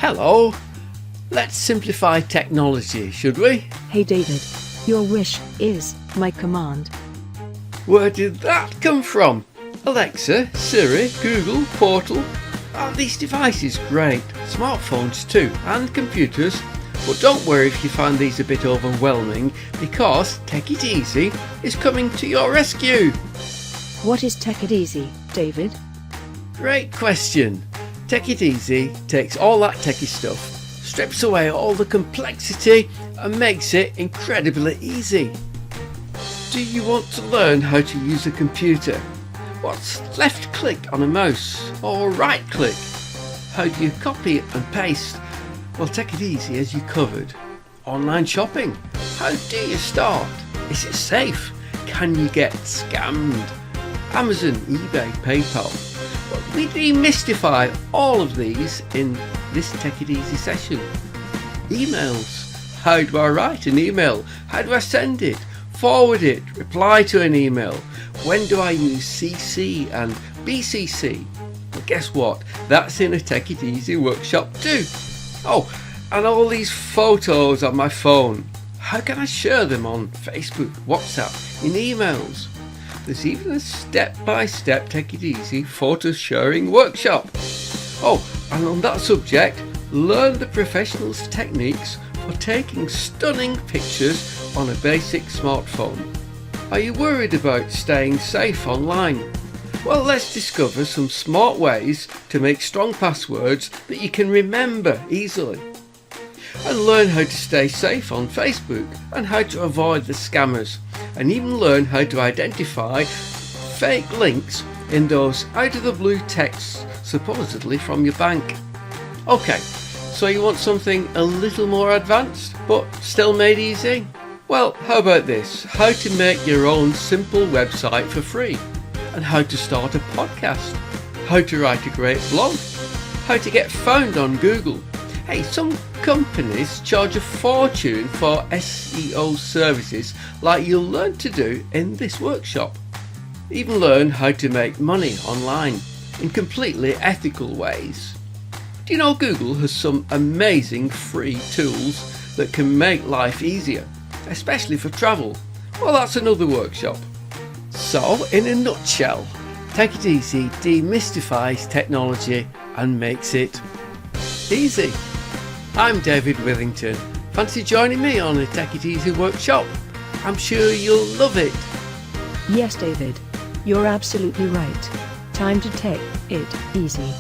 Hello. Let's simplify technology, should we? Hey David, your wish is my command. Where did that come from? Alexa, Siri, Google, Portal. Aren't these devices great? Smartphones too, and computers. But don't worry if you find these a bit overwhelming, because Take It Easy is coming to your rescue. What is Take It Easy, David? Great question. Take It Easy takes all that techie stuff, strips away all the complexity and makes it incredibly easy. Do you want to learn how to use a computer? What's left click on a mouse or right click? How do you copy and paste? Well, Take It Easy as you covered. Online shopping. How do you start? Is it safe? Can you get scammed? Amazon, eBay, PayPal. Well, we demystify all of these in this Take It Easy session. Emails. How do I write an email? How do I send it? Forward it? Reply to an email? When do I use CC and BCC? Well, guess what? That's in a Take It Easy workshop too. Oh, and all these photos on my phone. How can I share them on Facebook, WhatsApp, in emails? There's even a step-by-step Take It Easy photo sharing workshop. Oh, and on that subject, learn the professionals' techniques for taking stunning pictures on a basic smartphone. Are you worried about staying safe online? Well, let's discover some smart ways to make strong passwords that you can remember easily. And learn how to stay safe on Facebook and how to avoid the scammers. And even learn how to identify fake links in those out-of-the-blue texts supposedly from your bank. Okay, so you want something a little more advanced but still made easy? Well, how about this? How to make your own simple website for free. And how to start a podcast, how to write a great blog, how to get found on Google. Hey, some companies charge a fortune for SEO services like you'll learn to do in this workshop. Even learn how to make money online in completely ethical ways. Do you know Google has some amazing free tools that can make life easier, especially for travel? Well, that's another workshop. So, in a nutshell, Take It Easy demystifies technology and makes it easy. I'm David Withington. Fancy joining me on a Take It Easy workshop? I'm sure you'll love it. Yes, David, you're absolutely right. Time to take it easy.